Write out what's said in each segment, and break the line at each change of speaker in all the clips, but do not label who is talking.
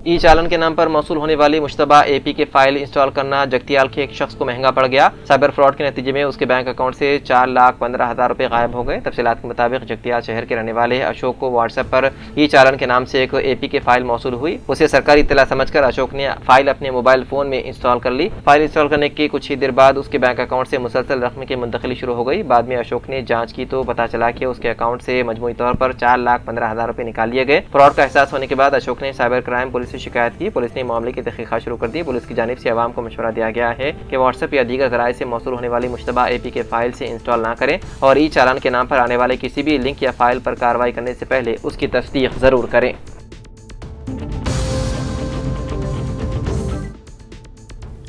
ई चालान के नाम पर मौसूल होने वाली मुश्तबा एपी के फाइल इंस्टॉल करना जगतियाल के एक शख्स को महंगा पड़ गया। साइबर फ्रॉड के नतीजे में उसके बैंक अकाउंट से 4,15,000 रुपए गायब हो गए। तफसीलात के मुताबिक जगतियाल शहर के रहने वाले अशोक को व्हाट्सएप पर ई चालान के नाम से एक एपी के फाइल मौसूल हुई। उसे सरकारी इत्तला समझकर अशोक ने फाइल अपने मोबाइल फोन में इंस्टॉल कर ली। फाइल इंस्टॉल करने के कुछ ही देर बाद उसके बैंक अकाउंट से मुसलसल रकम की मुंतकिली शुरू हो गई। बाद में अशोक ने जांच की तो पता चला कि उसके अकाउंट से मजमूई तौर पर 4,15,000 रुपए निकाल लिए गए। फ्रॉड का एहसास होने के बाद अशोक ने साइबर क्राइम पुलिस से शिकायत की। पुलिस ने मामले की तहकीकात शुरू कर दी। पुलिस की जानिब से अवाम को मशवरा दिया गया है कि व्हाट्सएप या दीगर जराए से मौसूल होने वाली मुश्तबा एपी के फाइल से इंस्टॉल ना करें और ई चालान के नाम पर आने वाले किसी भी लिंक या फाइल पर कार्रवाई करने से पहले उसकी तस्दीक जरूर करें।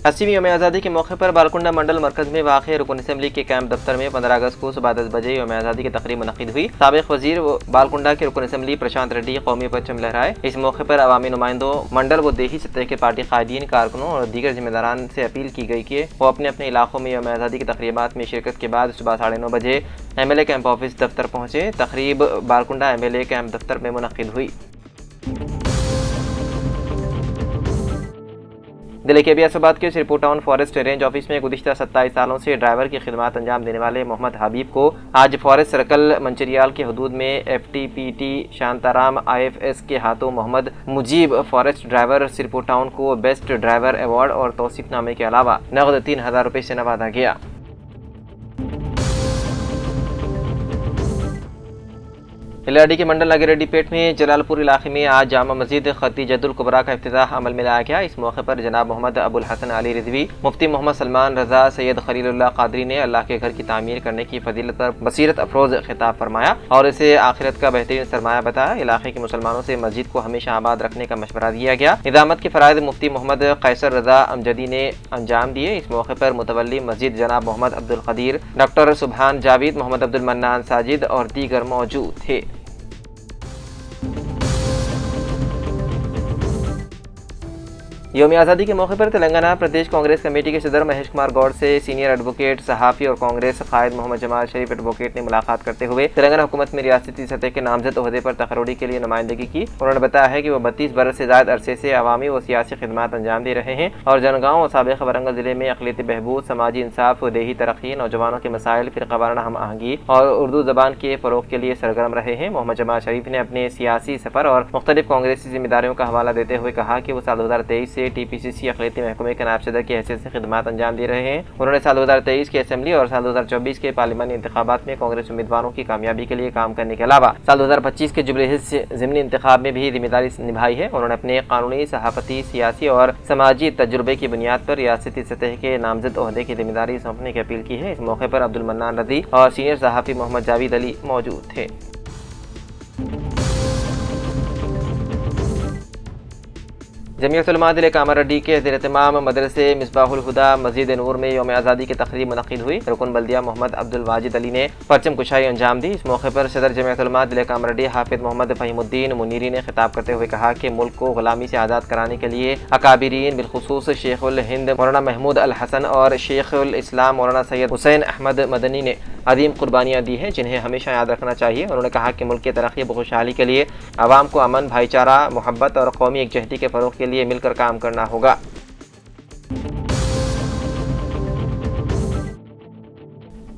80वीं यौम आज़ादी के मौके पर बालकुंडा मंडल मरकज में वाक़ रुकन असम्बली के कैंप दफ्तर में 15 अगस्त को सुबह 10 बजे यौम आज़ादी की तकरीब मुनक़िद हुई। साबिक़ वज़ीर बालकुंडा के रुकन असम्बली प्रशांत रेड्डी कौमी परचम लहराए। इस मौके पर अवामी नुमाइंदों, मंडल व देही सतह के पार्टी कायदीन, कारकुनों और दीगर जिम्मेदारान से अपील की गई कि वो अपने अपने इलाकों में यौम आज़ादी की तकरीबात में शिरकत के बाद सुबह 9:30 बजे MLA कैंप ऑफिस दफ्तर पहुँचे। तकरीब बालकुंडा MLA कैंप दफ्तर में मुनक़िद हुई। दिल्ली के बियासाबाद के Shripur town forest range office में गुज़िश्ता 27 सालों से ड्राइवर की खिदमत अंजाम देने वाले मोहम्मद हबीब को आज फॉरेस्ट सर्कल मंचरियाल के हदूद में FTPT शांताराम IFS के हाथों Mohammed Mujeeb forest driver Sripur town को बेस्ट ड्राइवर अवार्ड और तौसीफनामे के अलावा नगद 3,000 रुपये से नवाजा गया। LRD के मंडल नगरेड्डीपेट में जलालपुर इलाके में आज जामा मस्जिद खतीजतुल कुबरा का इफ्तिताह अमल में लाया गया। इस मौके पर जनाब मोहम्मद अबुल हसन अली रिजवी, मुफ्ती मोहम्मद सलमान रजा, सैयद खलीलुल्लाह कादरी ने अल्लाह के घर की तामीर करने की फजीलत पर बसीरत अफरोज खिताब फरमाया और इसे आखिरत का बेहतरीन सरमाया बताया। इलाके के मुसलमानों से मस्जिद को हमेशा आबाद रखने का मशवरा दिया गया। निजामत के फ़राइज़ मुफ्ती मोहम्मद कैसर रजा अमजदी ने अंजाम दिए। इस मौके पर मुतवल्ली मस्जिद जनाब मोहम्मद अब्दुल कदीर, डॉक्टर सुबहान जावेद, मोहम्मद अब्दुल मन्नान साजिद और दीगर मौजूद थे। यौम आज़ादी के मौके पर तेलंगाना प्रदेश कांग्रेस कमेटी के सदर महेश कुमार गौड़ से सीनियर एडवोकेट, सहाफ़ी और कांग्रेस कायद मोहम्मद जमाल शरीफ एडवोकेट ने मुलाकात करते हुए तेलंगाना हुकूमत में रियासती सतह के नामजद ओहदे पर तकर्रुरी के लिए नुमाइंदगी की। उन्होंने बताया है कि वह 32 बरस से ज़ायद अरसे से अवामी व सियासी खिदमात अंजाम दे रहे हैं और जनगांव और साबिक़ वरंगल ज़िले में अक़लियती बहबूद, समाजी इंसाफ व देही तरक्की, नौजवानों के मसाइल, फ़िरक़ा वाराना हम आहंगी और उर्दू ज़बान के फ़रोग़ के लिए सरगर्म रहे हैं। मोहम्मद जमाल शरीफ ने अपने सियासी सफ़र और मुख्तलिफ कांग्रेसी जिम्मेदारियों का हवाला देते हुए कहा कि वो साल 2023 से TPCC अक़लियती महकमे के नायब सदर की हैसियत से खिदमात अंजाम दे रहे हैं। उन्होंने साल 2023 के असेंबली और साल 2024 के पार्लिमानी इंतखाबात में कांग्रेस उम्मीदवारों की कामयाबी के लिए काम करने के अलावा साल 2025 के जुबली हिल्स ज़िमनी इंतखाब में भी जिम्मेदारी निभाई है। उन्होंने अपने कानूनी, सहाफ़ती, सियासी और समाजी तजुर्बे की बुनियाद पर रियासती सतह के नामजद ओहदे की जिम्मेदारी सौंपने की अपील की है। इस मौके पर अब्दुल मन्नान रज़ी और सीनियर सहाफ़ी मोहम्मद जावेद अली मौजूद थे। जमीयत उलमा ज़िले कामारड्डी के ज़ेर-ए-तमाम मदरसे मिसबाहुल हुदा मस्जिद नूर में यौम आज़ादी की तकरीब मुनक़िद हुई। रुकन बल्दिया मोहम्मद अब्दुल वाजिद अली ने परचम कुशाई अंजाम दी। इस मौके पर सदर जमीयत उलमा ज़िले कामारड्डी हाफिज़ मोहम्मद फ़हीमुद्दीन मुनीरी ने खिताब करते हुए कहा कि मुल्क को ग़ुलामी से आज़ाद कराने के लिए अकाबिरीन बिलखुसूस शेखुल हिंद मौलाना महमूद अल हसन और शेखुल इस्लाम मौलाना सैयद हुसैन अहमद मदनी ने अदीम कुर्बानियाँ दी हैं, जिन्हें हमेशा याद रखना चाहिए। उन्होंने कहा कि मुल्क की तरक्की व खुशहाली के लिए आवाम को अमन, भाईचारा, मोहब्बत और कौमी एकजहती के फ़रोग़ के लिए मिलकर काम करना होगा।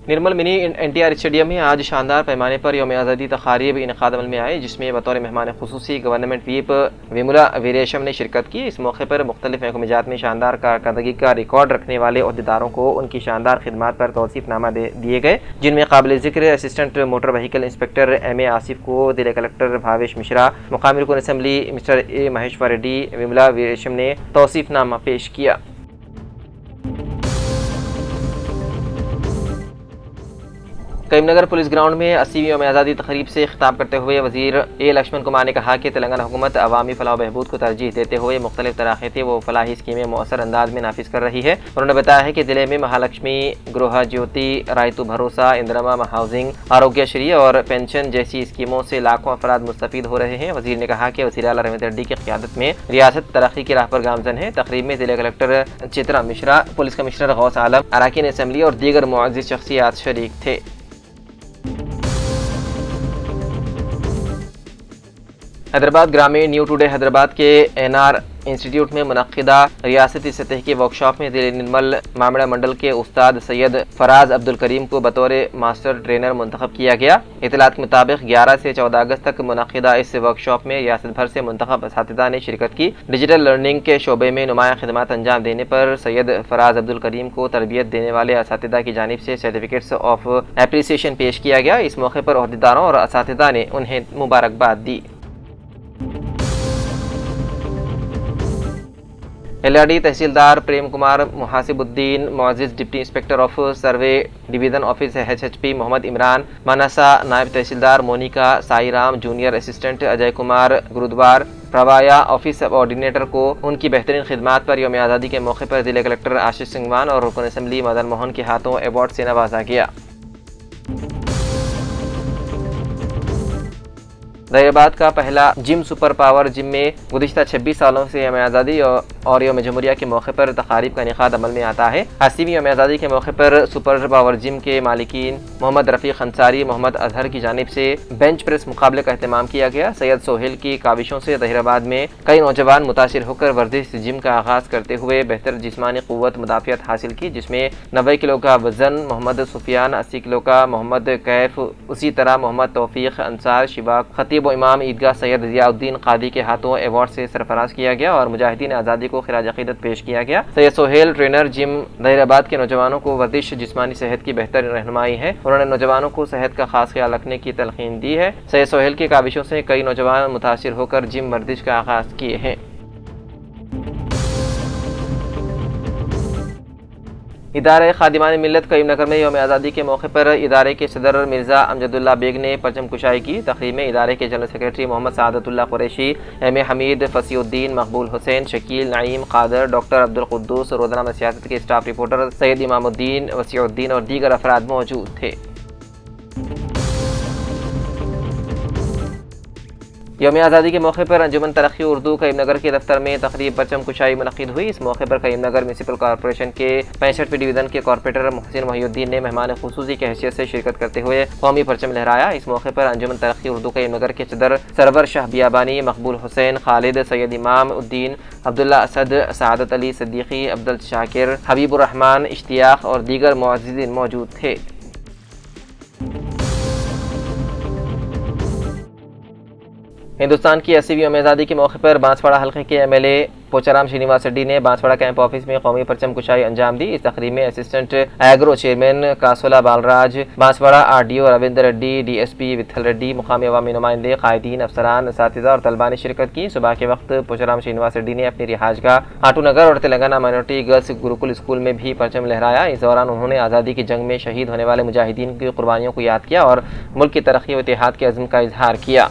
निर्मल मिनी NTR स्टेडियम में आज शानदार पैमाने पर यौम आज़ादी तक़ारीब इनक़ाद अमल में आए, जिसमें बतौर मेहमान ख़ुसूसी गवर्नमेंट व्हीप विमला वीरेशम ने शिरकत की। इस मौके पर मुख्तलिफ महकमेजात में शानदार कारकर्दगी का रिकॉर्ड रखने वाले अहदेदारों को उनकी शानदार खिदमात पर तौसीफ़नामा दिए गए, जिनमें काबिल ज़िक्र assistant motor vehicle inspector MA Asif को ज़िला कलेक्टर भावेश मिश्रा, मुक़ामी रुकन assembly mister A Maheshwar Reddy, Vimala Veeresham ने तौसीफ़नामा पेश किया। करीमनगर पुलिस ग्राउंड में 80वीं यौम आज़ादी तकरीब से खिताब करते हुए वज़ीर A लक्ष्मण कुमार ने कहा कि तेलंगाना हुकूमत अवामी फलाह बहबूद को तरजीह देते हुए मुख्तलिफ तराक़ीती व फलाही स्कीमें मौसर अंदाज में नाफिज कर रही है। उन्होंने बताया है कि ज़िले में महालक्ष्मी, गृह ज्योति, रायतु भरोसा, इंदिरा हाउसिंग, आरोग्यश्री और पेंशन जैसी स्कीमों से लाखों अफराद मुस्तफ़ीद हो रहे हैं। वज़ीर ने कहा कि वज़ीर आला रहीमत रेड्डी की क़ियादत में रियासत तरक्की की राह पर गामज़न है। तकरीब में ज़िला collector Chitra Mishra, police commissioner Ghaus Alam, अरकान असम्बली और दीगर मुअज़्ज़िज़ शख्सियात शरीक थे। हैदराबाद ग्रामीण न्यू टुडे हैदराबाद के NR इंस्टीट्यूट में मुनक्किदा रियासती सतह की वर्कशॉप में दिल्ली निर्मल मामला मंडल के उस्ताद सैयद फराज अब्दुल करीम को बतौर मास्टर ट्रेनर मुंतखब किया गया। इतलात के मुताबिक 11 से 14 अगस्त तक मुनक्किदा इस वर्कशॉप में रियासत भर से मुंतखब असातिज़ा ने शिरकत की। डिजिटल लर्निंग के शोबे में नुमाया खिदमत अंजाम देने पर सैयद फराज अब्दुल करीम को तरबियत देने वाले असातिज़ा की जानिब से सर्टिफिकेट्स ऑफ एप्रिसिएशन पेश किया गया। इस मौके पर ओहदेदारों और असातिज़ा ने उन्हें मुबारकबाद दी। एलआरडी तहसीलदार प्रेम कुमार मुहासिबुद्दीन मोअज़्ज़िज़ deputy inspector of survey division office HHP Mohammed Imran Mansa, नायब तहसीलदार मोनिका साईराम, जूनियर असिस्टेंट अजय कुमार गुरुद्वार प्रवाया ऑफिस सबऑर्डिनेटर को उनकी बेहतरीन खिदमात पर यौम आज़ादी के मौके पर जिला कलेक्टर आशीष सिंगवान और रुकन असम्बली मदन मोहन के हाथों अवार्ड से नवाजा गया। ज़हीराबाद का पहला जिम सुपर पावर जिम में गुज़िश्ता 26 सालों से यौम आज़ादी और यौम जमहूरिया के मौके पर तकारीब का इनेकाद अमल में आता है। 80वीं यौम आज़ादी के मौके पर सुपर पावर जिम के मालिकीन मोहम्मद रफ़ीक अंसारी, मोहम्मद अजहर की जानिब से बेंच प्रेस मुकाबले का अहतमाम किया गया। सैयद सोहेल की काविशों से ज़हीराबाद में कई नौजवान मुतासिर होकर वर्जिश जिम का आगाज़ करते हुए बेहतर जिस्मानी क़ुव्वत मुदाफ़ियत हासिल की, जिसमें 90 किलो का वज़न मोहम्मद सुफियान, 80 किलो का मोहम्मद कैफ, उसी तरह मोहम्मद तौफ़ीक अंसार, शिबाक खतीब व इमाम ईदगाह सैयद ज़ियाउद्दीन क़ादी के हाथों अवार्ड से सरफराज किया गया और मुजाहिदीन आज़ादी को खिराज अक़ीदत पेश किया गया। सैयद सोहेल ट्रेनर जिम ज़हीराबाद के नौजवानों को वर्जिश जिस्मानी सेहत की बेहतर रहनुमाई है। उन्होंने नौजवानों को सेहत का खास ख्याल रखने की तलक़ीन दी है। सैयद सोहेल की काविशों से कई नौजवान मुतासिर होकर जिम वर्जिश का आगाज़ किए हैं। इदारे खादिमान मिल्लत करीमनगर में यौम आज़ादी के मौके पर इदारे के सदर मिर्ज़ा अमजदुल्ला बेग ने परचम कुशाई की। तक़रीब में इदारे के general secretary Mohammed Sadatullah Qureshi, M Hameed, Fasiuddin, Maqbool Hussain, Shakeel, Naeem, Qadar, doctor Abdul Quddus, रोज़नामा सियासत के स्टाफ रिपोर्टर सैयद इमामुद्दीन, वसीउद्दीन और दीगर अफराद मौजूद थे। यौम आज़ादी के मौके पर अंजुमन तरक्की उर्दू करीमनगर के दफ्तर में तकरीब परचम कुशाई मुनक़्क़िद हुई। इस मौके पर करीमनगर म्यूनसिपल कॉरपोरेशन के 65वीं डिवीज़न के कॉरपोरेटर मोहसिन मोहिउद्दीन ने मेहमान खुसूसी की हैसियत से शिरकत करते हुए कौमी परचम लहराया। इस मौके पर अंजुमन तरक्की उर्दू करीमनगर के सदर सरवर शाह बियाबानी, मकबूल हुसैन, खालिद, सैयद इमाम उद्दीन, अब्दुल्ला असद, सआदत अली सिद्दीकी, अब्दुल शाकिर, हबीबुर्रहमान, इश्तियाक और दीगर मुअज़्ज़िज़ीन मौजूद थे। हिंदुस्तान की 80वीं यौम आज़ादी के मौके पर बांसवाड़ा हल्के के MLA पोचाराम श्रीनिवास रेड्डी ने बांसवाड़ा कैंप ऑफिस में कौमी परचम कुशाई अंजाम दी। इस तकरीब में assistant agro chairman Kasola Balraj, Banswada RDO Ravindra Reddy, DSP Vitthal Reddy, मुकामी अवामी नुमाइंदे, कायदीन, अफसरान, असातिज़ा और तलबा ने शिरकत की। सुबह के वक्त पोचाराम श्रीनिवास रेड्डी ने अपनी रिहाइशगाह आटूनगर और Telangana minority girls Gurukul school में भी परचम लहराया। इस दौरान उन्होंने आज़ादी की जंग में शहीद होने वाले मुजाहिदीन की कुर्बानियों को याद किया और मुल्क की तरक्की व इत्तेहाद के अज़्म का इजहार किया।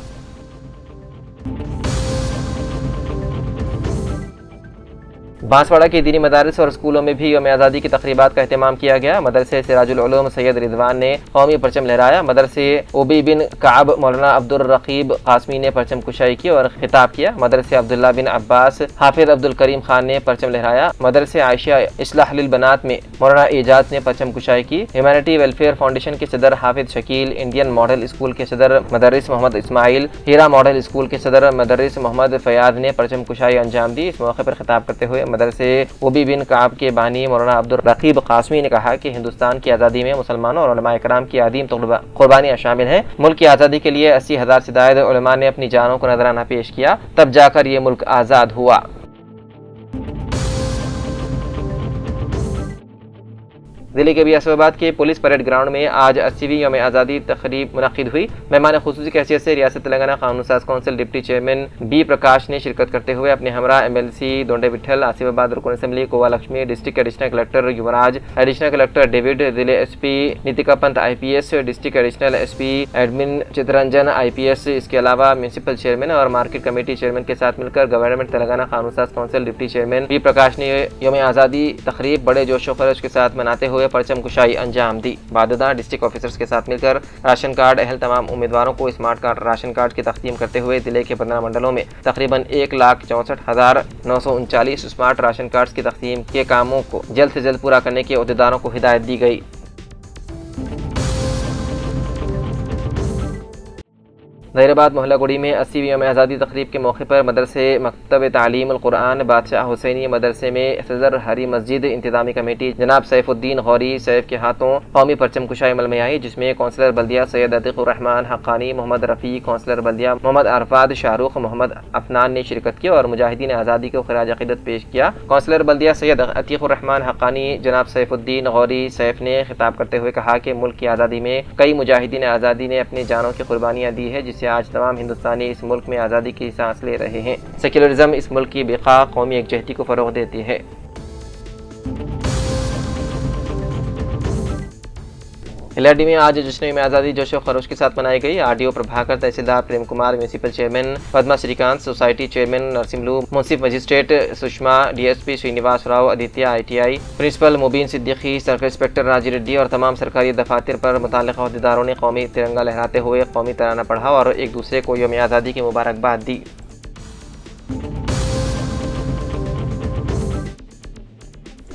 बांसवाड़ा के दीनी मदारिस और स्कूलों में भी यौम आज़ादी की तक़रीबात का अहतमाम किया गया। मदरसे सिराजुल उलूम सैयद रिजवान ने कौमी परचम लहराया। मदरसे उबी बिन काब मौलाना अब्दुल रकीब कासमी ने परचम कुशाई की और खिताब किया। मदरसे अब्दुल्ला बिन अब्बास हाफिज अब्दुल करीम खान ने परचम लहराया। मदरसे आयशा इस्लाहुल बनात में मौलाना एजाज ने परचम कुशाई की। ह्यूमैनिटी वेलफेयर फाउंडेशन के सदर हाफिज शकील, इंडियन मॉडल स्कूल के सदर मदरस मोहम्मद इस्माइल, हीरा मॉडल स्कूल के सदर मदरस मोहम्मद फयाज ने परचम कुशाई अंजाम दी। इस मौके पर खिताब करते हुए मदरसे उबी बिन काब के बानी मौलाना अब्दुल रकीब कासमी ने कहा कि हिंदुस्तान की आज़ादी में मुसलमानों और उलमा इकराम की अदीम कुर्बानियाँ शामिल हैं। मुल्क की आज़ादी के लिए 80,000 से ज़ायद उलमा ने अपनी जानों को नजराना पेश किया, तब जाकर ये मुल्क आज़ाद हुआ। दिल्ली के बियासबाद के पुलिस परेड ग्राउंड में आज 80वीं यौम आज़ादी तकरीब मुनक़्क़िद हुई। मेहमान खुसूसी की हैसियत से रियासत तेलंगाना कानून साज council deputy chairman B Prakash ने शिरकत करते हुए अपने हमरा MLC दोंडे विठल, आसिफाबाद रुकन assembly Kova Lakshmi, district additional collector Yuvraj, additional collector David, जिले SP Nitika Pant IPS, district additional SP admin Chitranjan IPS, इसके अलावा म्यूनसिपल चेयरमैन और मार्केट कमेटी चेयरमैन के साथ मिलकर गवर्नमेंट तेलंगाना कानून साज council deputy chairman B Prakash ने यौम आज़ादी तकरीब बड़े जोश व खरोश के साथ मनाते हुए परचम कुशाई अंजाम दी। बाददा डिस्ट्रिक्ट ऑफिसर्स के साथ मिलकर राशन कार्ड अहल तमाम उम्मीदवारों को स्मार्ट कार्ड राशन कार्ड की तकसीम करते हुए जिले के 15 मंडलों में तकरीबन 1,64,939 स्मार्ट राशन कार्ड्स की तकसीम के कामों को जल्द से जल्द पूरा करने के अहदेदारों को हिदायत दी गई। जहीराबाद मोहल्लागुड़ी में 80वीं यौम आज़ादी तकरीब के मौके पर मदरसे मकतब तालीमुल कुरान बादशाह हुसैनी मदरसे में सदर हरी मस्जिद इंतजामी कमेटी जनाब सैफुद्दीन गौरी सैफ के हाथों कौमी परचम कुशाई अमल में आई, जिसमें कौंसलर बल्दिया सैयद अतीकुर रहमान हक्कानी, मोहम्मद रफ़ी, कौंसलर बल्दिया मोहम्मद अरफात शाहरुख, मोहम्मद अफनान ने शिरकत की और मुजाहिदीन आज़ादी को खिराज अक़ीदत पेश किया। कौंसलर बल्दिया सैयद अतीकुर रहमान हक्कानी जनाब सैफुद्दीन गौरी सैफ ने खिताब करते हुए कहा कि मुल्क की आज़ादी में कई मुजाहिदीन आज़ादी ने अपनी जानों की कुर्बानियाँ दी है, जिससे आज तमाम हिंदुस्तानी इस मुल्क में आज़ादी की सांस ले रहे हैं। सेक्युलरिज्म इस मुल्क की बेखा कौमी एकजहती को फ़रोग़ देती है। एलआरडी में आज जश्न में आज़ादी जोश व खरोश के साथ मनाई गई। आरडीओ प्रभाकर, तहसीलदार Prem Kumar, municipal chairman Padma Srikanth, society chairman Narsimlu, मुंसिफ magistrate Sushma, DSP Srinivas Rao, Aditya ITI, principal Mubeen Siddiqui, circle inspector Raji Reddy और तमाम सरकारी दफातर पर मुतल्लिक़ा अहदेदारों ने कौमी तिरंगा लहराते हुए कौमी तराना पढ़ा और एक दूसरे को यौम आज़ादी की मुबारकबाद दी।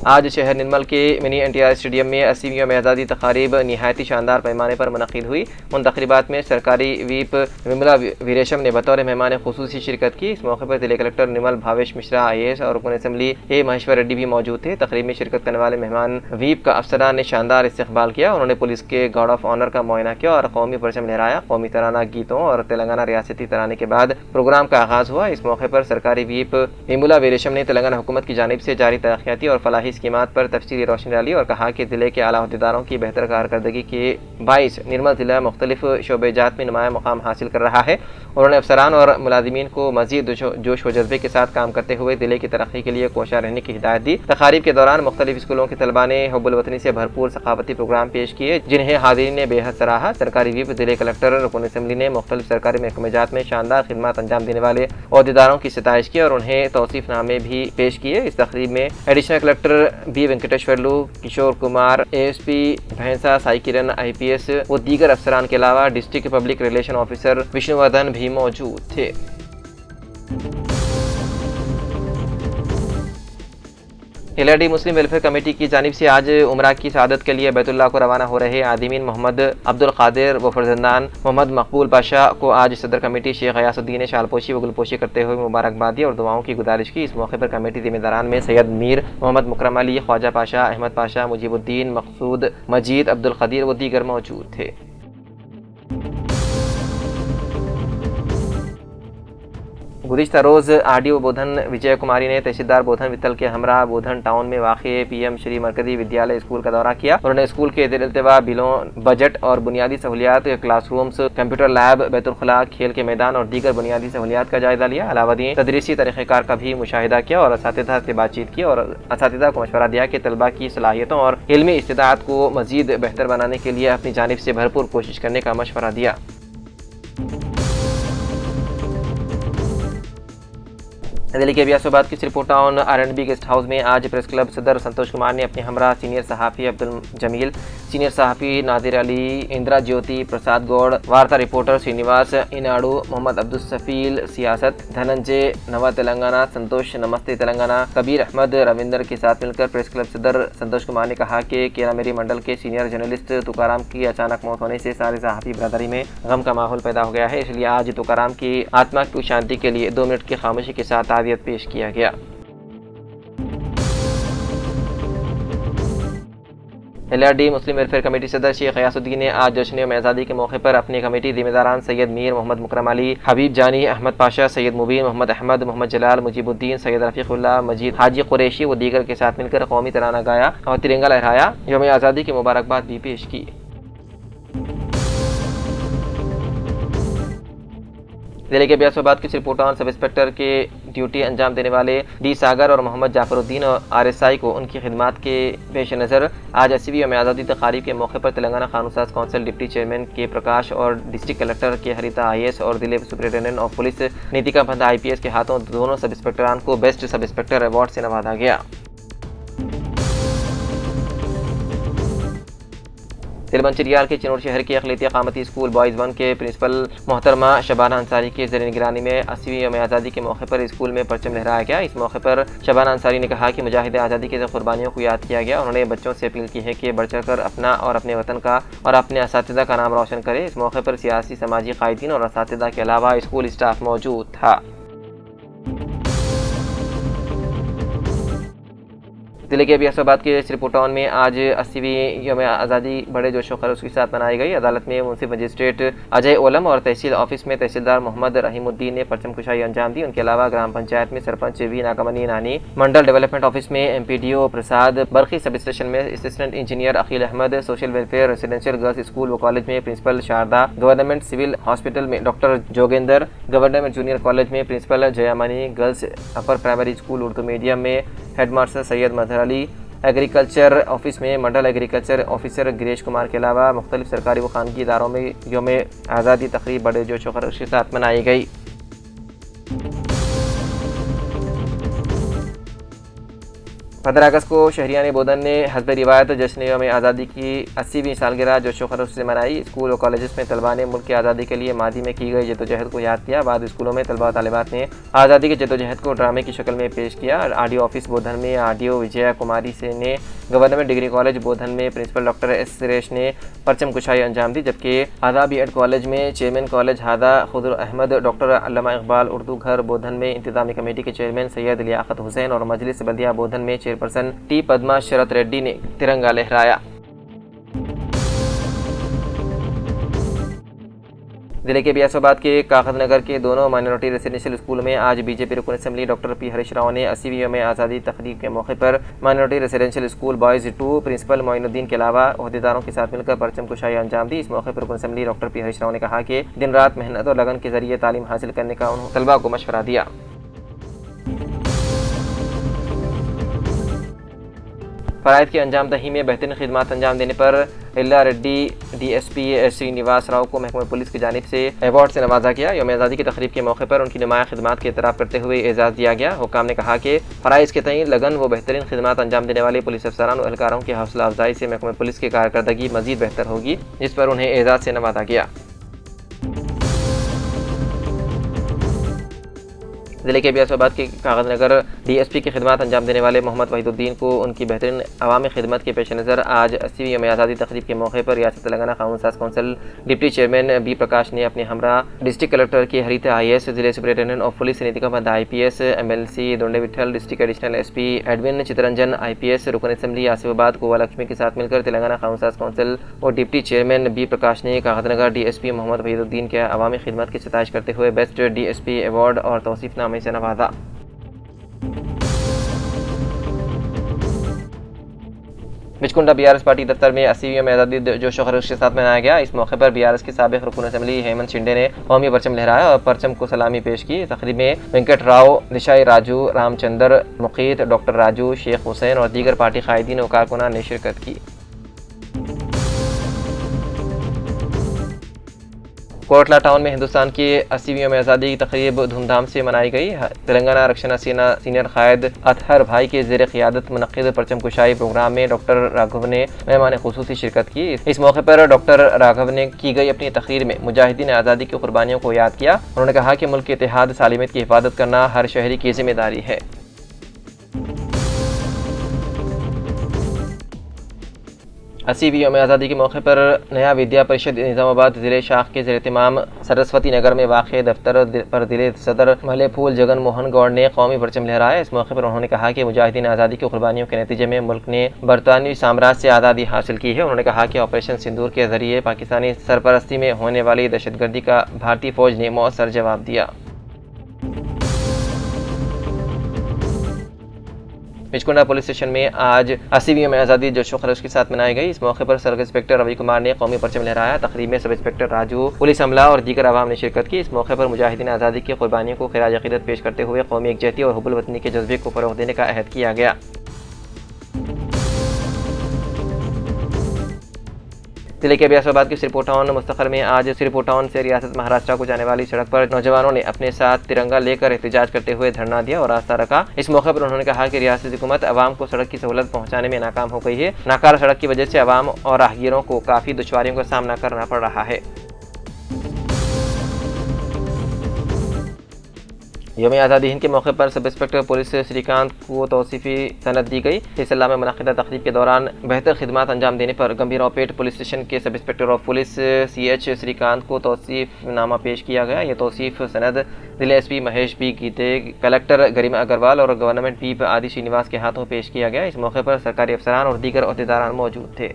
आज शहर निर्मल के मिनी NTR स्टेडियम में 80वीं यौम आज़ादी तकारीब नहायती शानदार पैमाने पर मुनक़िद हुई। उन तकरीबात में सरकारी व्हीप विमला वीरेशम ने बतौर मेहमान खुसूसी शिरकत की। इस मौके पर जिले कलेक्टर निर्मल भावेश मिश्रा IAS और रुकन असम्बली महेश्वर रेड्डी भी मौजूद थे। तकरीब में शिरकत करने वाले मेहमान व्हीप का अफसरान ने शानदार इस्तकबाल किया। उन्होंने पुलिस के गार्ड ऑफ ऑनर का मुआयना किया और कौमी परचम लहराया। कौमी तराना गीतों और तेलंगाना रियासती तराने के बाद प्रोग्राम का आगाज़ हुआ। इस मौके पर सरकारी व्हीप विमला वीरेशम ने तेलंगाना हुकूमत की जानिब से जारी तरक्याती और फलाही स्कीमात पर तफसीली रोशनी डाली और कहा कि ज़िले के आला अहदेदारों की बेहतर कारकर्दगी के बाइस निर्मल ज़िला मुख्तलिफ शोबेजात में नुमाया मुकाम हासिल कर रहा है। उन्होंने अफसरान और मुलाजिमीन को मज़ीद जोश व जज्बे के साथ काम करते हुए ज़िले की तरक्की के लिए कोशा रहने की हिदायत दी। तकारीब के दौरान मुख्तलिफ स्कूलों के तलबा ने हुब्बुल वतनी से भरपूर सकाफती प्रोग्राम पेश किए, जिन्हें हाज़रीन ने बेहद सराहा। सरकारी व्हीप ज़िले कलेक्टर रुकन असम्बली ने मुख्तलिफ सरकारी महकमेजात में शानदार खिदमत अंजाम देने वाले अहदेदारों की सिताइश की और उन्हें तौसीफ़नामे भी पेश किए। इस तकरीब में additional collector B Venkateswarlu, Kishore Kumar, ASP भैंसा, साई किरण IPS व दीगर अफसरान के अलावा district public relation officer Vishnuvardhana भी मौजूद थे। एलआरडी मुस्लिम वेलफेयर कमेटी की जानिब से आज उमरा की सआदत के लिए बैतुल्लाह को रवाना हो रहे आदिमीन मोहम्मद अब्दुल कादिर व फरजंदान मोहम्मद मकबूल पाशा को आज सदर कमेटी शेख गयासुद्दीन ने शालपोशी व गुलपोशी करते हुए मुबारकबाद दी और दुआओं की गुजारिश की। इस मौके पर कमेटी जिम्मेदारान में सैयद मीर मोहम्मद मुकरम अली, ख्वाजा पाशा, अहमद पाशा, मुजीबुद्दीन, मकसूद, मजीद, अब्दुल कदीर व दीगर मौजूद थे। गुज़िश्ता रोज़ आरडीओ बोधन विजय कुमारी ने तहसीलदार बोधन वित्तल के हमरा बोधन टाउन में वाक़ PM श्री मरकज़ी विद्यालय स्कूल का दौरा किया। उन्होंने स्कूल के ज़ेर-ए-इल्तिवा बिलों, बजट और बुनियादी सहूलियात, क्लासरूम्स, कंप्यूटर लैब, बैतुल-खुला, खेल के मैदान और दीगर बुनियादी सहूलियात का जायज़ा लिया। अलावा तदरीसी तरीक़ेकार का भी मुशाहिदा किया और असातिज़ा से बातचीत की और असातिज़ा को मशवरा दिया कि तलबा की सलाहियतों और इल्मी इस्तिदात को मज़ीद बेहतर बनाने के लिए अपनी जानिब से भरपूर कोशिश करने का मशवरा दिया। दिल्ली के अबियासाबाद की Shripur town R&B guest house में आज प्रेस क्लब सदर संतोष कुमार ने अपने हमरा सीनियर सहाफ़ी अब्दुल जमील, सीनियर सहाफ़ी नादिर अली, इंदिरा ज्योति, प्रसाद गौड़, वार्ता रिपोर्टर श्रीनिवास इनाडू, मोहम्मद अब्दुल सफील सियासत, धनंजय नवा तेलंगाना, संतोष नमस्ते तेलंगाना, कबीर अहमद रविंदर के साथ मिलकर प्रेस क्लब सदर संतोष कुमार ने कहा कि केरामेरी मंडल के सीनियर जर्नलिस्ट तुकाराम की अचानक मौत होने से सारे सहाफ़ी बरदरी में गम का माहौल पैदा हो गया है। इसलिए आज तुकाराम की आत्मा की शांति के लिए 2 मिनट की खामोशी के साथ ताज़ियत पेश किया गया। एलआरडी मुस्लिम वेलफेयर कमेटी सदर शेख गयासुद्दीन ने आज जश्न आज़ादी के मौके पर अपनी कमेटी जिम्मेदारान सैयद मीर मोहम्मद मुकरम अली, हबीब जानी, अहमद पाशा, सैयद मुबीन, मोहम्मद अहमद, मोहम्मद जलाल, मुजीबुद्दीन, सैयद रफ़ीक़ुल्लाह, मजीद, हाजी कुरैशी व दीगर के साथ मिलकर कौमी तराना गाया और तिरंगा लहराया। यौम आज़ादी की मुबारकबाद भी पेश की। जिले के अबियासाबाद के श्रीपुर टाउन सब इंस्पेक्टर के ड्यूटी अंजाम देने वाले डी सागर और मोहम्मद जाफरुद्दीन और RSI को उनकी खिदमत के पेश नज़र आज 80वीं यौम आज़ादी तकारीब के मौके पर तेलंगाना कानून साज कौंसिल डिप्टी चेयरमैन के प्रकाश और डिस्ट्रिक्ट कलेक्टर के हरिता IAS और जिले सुपरिटेंडेंट ऑफ पुलिस नीतिका बंधा IPS के हाथों दोनों सब इंस्पेक्टरान को बेस्ट सब इंस्पेक्टर अवार्ड से नवाजा गया। तिलबन चिरियाल के चिनौर शहर के अखिलती क़ामती स्कूल बॉयज़ 1 के प्रिंसिपल मोहतरमा शबाना अंसारी के ज़ेर निगरानी में 80वीं यौम आज़ादी के मौके पर स्कूल में परचम लहराया गया। इस मौके पर शबाना अंसारी ने कहा कि मुजाहिद आज़ादी की कुर्बानियों को याद किया गया। उन्होंने बच्चों से अपील की है कि बढ़ चढ़ कर अपना और अपने वतन का और अपने असातिज़ा का नाम रोशन करें। इस मौके पर सियासी समाजी कायदीन और असातिज़ा के अलावा स्कूल स्टाफ मौजूद था। जिले के बियासाबाद के श्रीपुर टाउन में आज 80वीं यौम आज़ादी बड़े जोश व खरोश के साथ मनाई गई। अदालत में मुंसिफ मजिस्ट्रेट अजय ओलम और तहसील ऑफिस में तहसीलदार मोहम्मद रहीमुद्दीन ने परचम कुशाई अंजाम दी। उनके अलावा ग्राम पंचायत में sarpanch V Nagamani Nani, mandal development office में MPDO Prasad, Barkhi sub station में assistant engineer Aqeel Ahmed, social welfare residential girls school व कॉलेज में principal Sharada, government civil hospital में doctor Jogendra, government junior college में principal Jayamani, girls upper primary school Urdu medium में headmaster Syed Mazhar Ali, agriculture office में mandal agriculture officer Girish Kumar के अलावा मुख्तलिफ सरकारी व खानगी इदारों में यौम आज़ादी तकरीब बड़े जोश व खरोश के साथ मनाई गई। सदर अगस्त को शहरियान बोधन ने हस्ब रिवायत जश्न यौम आज़ादी की 80वीं सालगिरह जोश व खरोश से मनाई। स्कूल और कॉलेज में तलबा ने मुल्क की आज़ादी के लिए मादी में की गई जद्दोजहद को याद किया। बाद स्कूलों में तलबा तालिबात ने आज़ादी की जद्दोजहद को ड्रामे की शक्ल में पेश किया। RDO ऑफिस बोधन में RDO विजया कुमारी से ने, गवर्नमेंट डिग्री कॉलेज बोधन में प्रिंसिपल डॉक्टर S सुरेश ने परचम कुशाई अंजाम दी, जबकि आदा BEd कॉलेज में चेयरमैन कॉलेज हादा खुदर अहमद, डॉक्टर अल्लामा इकबाल उर्दू घर बोधन में इंतजामी कमेटी के चेयरमैन सैयद लियाकत हुसैन और मजलिस बल्दिया बोधन में चेयरपर्सन T पद्मा शरत रेड्डी ने तिरंगा लहराया। जिले के बियासाबाद के कागज नगर के दोनों माइनॉरिटी रेसिडेंशियल स्कूल में आज बीजेपी रुकन assembly doctor P Harish Rao ने 80वीं यौम आज़ादी तकरीब के मौके पर minority residential school boys 2 principal Moinuddin के अलावा अहदेदारों के साथ मिलकर परचम कुशाई अंजाम दी। इस मौके पर रुकन assembly doctor P Harish Rao ने कहा कि दिन रात मेहनत और लगन के जरिए तालीम हासिल करने का उन्होंने तलबा को मशवरा दिया। फ़राइज़ की अंजाम दही में बेहतरीन खिदमत अंजाम देने पर इल्ला रेड्डी DSP श्रीनिवास राव को महकमा पुलिस की जानिब से अवार्ड से नवाजा गया। यौम आज़ादी की तकरीब के मौके पर उनकी नुमाया खिदमत की एतराफ़ करते हुए एजाज़ दिया गया। हुक्काम ने कहा कि फ़राइज़ के तईन लगन व बेहतरीन खिदमत अंजाम देने वाले पुलिस अफसरान और एहलकारों की हौसला अफजाई से महकमा पुलिस की कारकर्दगी मज़ीद बेहतर होगी, जिस पर उन्हें एजाज़ से नवाजा गया। जिले के बियासाबाद के कागज नगर DSP की खिदमत अंजाम देने वाले मोहम्मद वहीदुद्दीन को उनकी बेहतरीन अवामी खिदमत के पेश नज़र आज 80वीं यौम आज़ादी तकरीब के मौके पर रियासत तेलंगाना कानून साज council deputy chairman B Prakash ने अपने हमरा डिस्ट्रिक्ट कलेक्टर की हरीत IAS, जिले सुपरिटेंडेंट ऑफ पुलिस नीतिका बंद IPS, MLC Donde Vithal, district additional SP admin Chitranjan IPS, रुकन असेंबली आसिफाबाद गोवा लक्ष्मी के साथ मिलकर तेलंगाना कानून साज कौंसिल और डिप्टी चेयरमैन B प्रकाश ने कागज नगर DSP मोहम्मद वहीदुद्दीन के अवामी खिदमत की सताइश करते हुए बेस्ट DSP अवार्ड और तौसीफनामे से नवाजा। बिचकुंडा BRS पार्टी दफ्तर में 80वीं यौम आज़ादी जोश व खरोश के साथ मनाया गया। इस मौके पर BRS के साबिक़ रुकन असेंबली हेमंत शिंदे ने कौमी परचम लहराया और परचम को सलामी पेश की। तकरीब में वेंकट राव, निशाई राजू, रामचंद्र, मुकीत, डॉक्टर राजू, शेख हुसैन और दीगर पार्टी कायदीन और कारकुनान ने शिरकत की। कोटला टाउन में हिंदुस्तान की 80वीं यौम आज़ादी की तकरीब धूमधाम से मनाई गई। तेलंगाना रक्षणा सेना सीनियर कायद अतहर भाई के ज़ेर क़ियादत मुनक़्क़िद परचम कुशाई प्रोग्राम में डॉक्टर राघव ने मेहमान खुसूसी शिरकत की। इस मौके पर डॉक्टर राघव ने की गई अपनी तकरीर में मुजाहिदीन आज़ादी की कुर्बानियों को याद किया। उन्होंने कहा कि मुल्क के इत्तेहाद सालिमियत की हिफाजत करना हर शहरी की जिम्मेदारी है। अस्सीवीं यौम आज़ादी के मौके पर नया विद्या परिषद निज़ामाबाद ज़िले शाख के ज़ेर-ए-इत्तिमाम सरस्वती नगर में वाक़ दफ्तर पर ज़िले सदर महले फूल जगन मोहन गौड़ ने कौमी परचम लहराया। इस मौके पर उन्होंने कहा कि मुजाहिदीन आज़ादी की कुर्बानियों के नतीजे में मुल्क ने बरतानवी साम्राज्य से आज़ादी हासिल की है। उन्होंने कहा कि ऑपरेशन सिंदूर के ज़रिए पाकिस्तानी सरपरस्ती में होने वाली दहशतगर्दी का भारतीय फ़ौज ने मौसर जवाब दिया। बिचकुंडा पुलिस स्टेशन में आज 80वीं यौम आज़ादी जोश व खरोश के साथ मनाई गई। इस मौके पर सर्कल इंस्पेक्टर रवि कुमार ने कौमी परचम लहराया। तकरीब में सब इंस्पेक्टर राजू, पुलिस अमला और दीगर आवाम ने शिरकत की। इस मौके पर मुजाहिदीन आज़ादी की कुर्बानियों को खिराज अक़ीदत पेश करते हुए कौमी यकजहती और हुब्बुल वतनी के जज्बे को फ़रोग़ देने का अहद किया गया। जिले के ब्यासाबाद के श्रीपुर टाउन मुस्तखर में आज श्रीपुर टाउन से रियासत महाराष्ट्र को जाने वाली सड़क पर नौजवानों ने अपने साथ तिरंगा लेकर एहतजाज करते हुए धरना दिया और रास्ता रखा। इस मौके पर उन्होंने कहा कि रियासती हुकूमत अवाम को सड़क की सहूलत पहुंचाने में नाकाम हो गई है। नाकार सड़क की वजह से अवाम और राहगीरों को काफी दुश्वारियों का सामना करना पड़ रहा है। यौम आज़ादी हिंद के मौके पर सब इंस्पेक्टर पुलिस श्रीकांत को तौसीफ़ी सनद दी गई। सिलसिला में मुनक़िदा तक़रीब के दौरान बेहतर खिदमत अंजाम देने पर गंभीरावपेट पुलिस स्टेशन के sub inspector of police CH Srikanth को तौसीफ़नामा पेश किया गया। ये तौसीफ़ सनद जिला SP महेश B गीते, कलेक्टर गरिमा अग्रवाल और गवर्नमेंट व्हीप आदि श्रीनिवास के हाथों पेश किया गया। इस मौके पर सरकारी अफसरान और दीगर अहदेदारान मौजूद थे।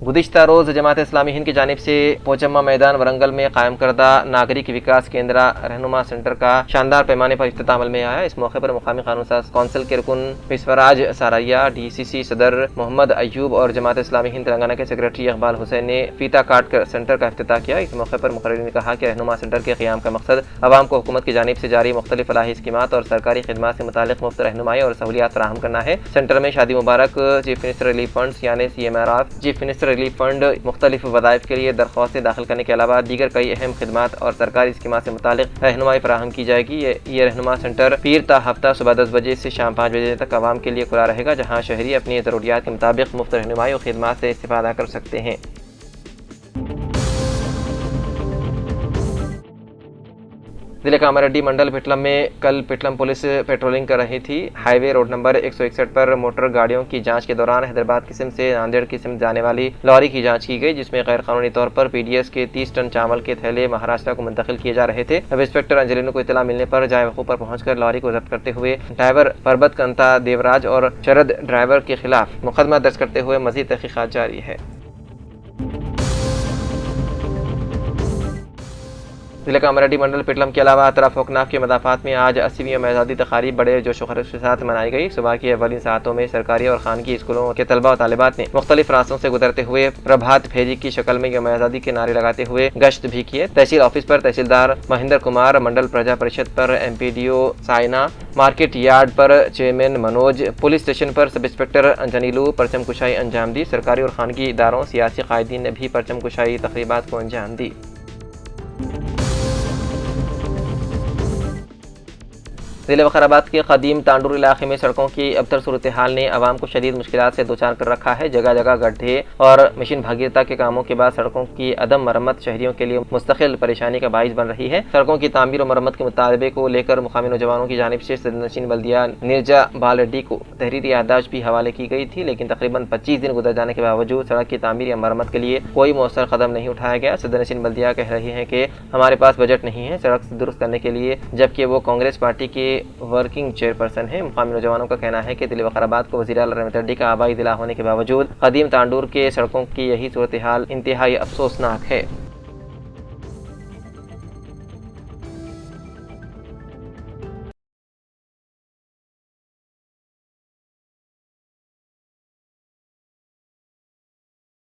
गुज़िश्ता रोज़ जमात इस्लामी हिंद की जानिब से पोचम्मा मैदान वरंगल में कायम करदा नागरिक विकास केंद्र रहनुमा सेंटर का शानदार पैमाने पर इफ्तिताह अमल में आया। इस मौके पर मुकामी कानून साज कौंसिल के रुकन विश्वराज साराया, DCC सदर मोहम्मद अयूब और जमात इस्लामी हिंद तेलंगाना के सेक्रेटरी इकबाल हुसैन ने फीता काट कर सेंटर का इफ्तिताह किया। इस मौके पर मुकर्रिरीन ने कहा कि रहनुमा सेंटर के क़याम का मकसद अवाम को हुकूमत की जानिब से जारी मुख्तलिफ फलाही स्कीमात और सरकारी खिदमात से मुतालिक मुफ्त रहनुमाई और सहूलियात फराहम करना है। सेंटर में शादी मुबारक, चीफ मिनिस्टर रिलीफ फंड यानी CMRF, chief minister relief fund, मुख्तलिफ वज़ाइफ के लिए दरख्वास्तें दाखिल करने के अलावा दीगर कई अहम खिदमात और सरकारी स्कीमात से मुतालिक रहनुमाई फराहम की जाएगी। ये रहनुमा सेंटर पीर ता हफ्ता सुबह 10 बजे से शाम 5 बजे तक आवाम के लिए खुला रहेगा, जहाँ शहरी अपनी ज़रूरियात के मुताबिक मुफ्त रहनुमाई और खिदमात से इस्तिफ़ादा कर सकते हैं। जिले कामारेड्डी मंडल पिटलम में कल पिटलम पुलिस पेट्रोलिंग कर रही थी। हाईवे रोड नंबर 161 पर मोटर गाड़ियों की जांच के दौरान हैदराबाद किस्म से नांदेड़ किस्म जाने वाली लॉरी की जांच की गई, जिसमें गैर कानूनी तौर पर PDS के 30 टन चावल के थैले महाराष्ट्र को मुंतकिल किए जा रहे थे। अब इंस्पेक्टर अंजलिनो को इतला मिलने पर जाए वक़ूफ़ पर पहुंचकर लॉरी को जब्त करते हुए ड्राइवर परबत कंता देवराज और शरद ड्राइवर के खिलाफ मुकदमा दर्ज करते हुए मज़ीद तहक़ीक़ात जारी है। जिले कामारेड्डी मंडल पिटलम के अलावा अतराफ ओकनाफ के मदाफ़ात में आज 80वीं यौम आज़ादी तक़रीब बड़े जोश खरोश के साथ मनाई गई। सुबह की अवलिन सातों में सरकारी और खानगी स्कूलों के तलबा और तालिबात ने मुख्तलिफ रास्तों से गुजरते हुए प्रभात फेरी की शक्ल में यौम आज़ादी के नारे लगाते हुए गश्त भी किए। तहसील ऑफिस पर तहसीलदार महेंद्र कुमार, मंडल प्रजा परिषद पर MPDO साइना, मार्केट यार्ड पर चेयरमैन मनोज, पुलिस स्टेशन पर सब इंस्पेक्टर अंजनीलू परचम कुशाई अंजाम दी। सरकारी और खानगी इदारों, सियासी कायदीन ने भी परचम कुशाई तकरीबात को अंजाम दी। जिले वकाराबाद के कदीम तांडूर इलाके में सड़कों की अबतर सूरत हाल ने आवाम को शदीद मुश्किलात से दोचार कर रखा है। जगह जगह गड्ढे और मशीन भागीरता के कामों के बाद सड़कों की अदम मरम्मत शहरियों के लिए मुस्तकिल परेशानी का बाइस बन रही है। सड़कों की तामीर और मरम्मत के मुतालबे को लेकर मुकामी नौजवानों की जानिब से सदरनशीन बल्दिया निर्जा बालडी को तहरीरी याददाश्त भी हवाले की गई थी, लेकिन तकरीबन 25 दिन गुजर जाने के बावजूद सड़क की तामीर या मरम्मत के लिए कोई मौसर कदम नहीं उठाया गया। सदरनशीन बल्दिया कह रही है कि हमारे पास बजट नहीं है सड़क दुरुस्त करने के लिए, जबकि वो कांग्रेस पार्टी के वर्किंग चेयरपर्सन है। मुकामी नौजवानों का कहना है कि जिले वकाराबाद को वज़ीर आला रहमत रेड्डी का आबाई जिला होने के बावजूद कदीम तांडूर के सड़कों की यही सूरत हाल इंतहाई अफसोसनाक है।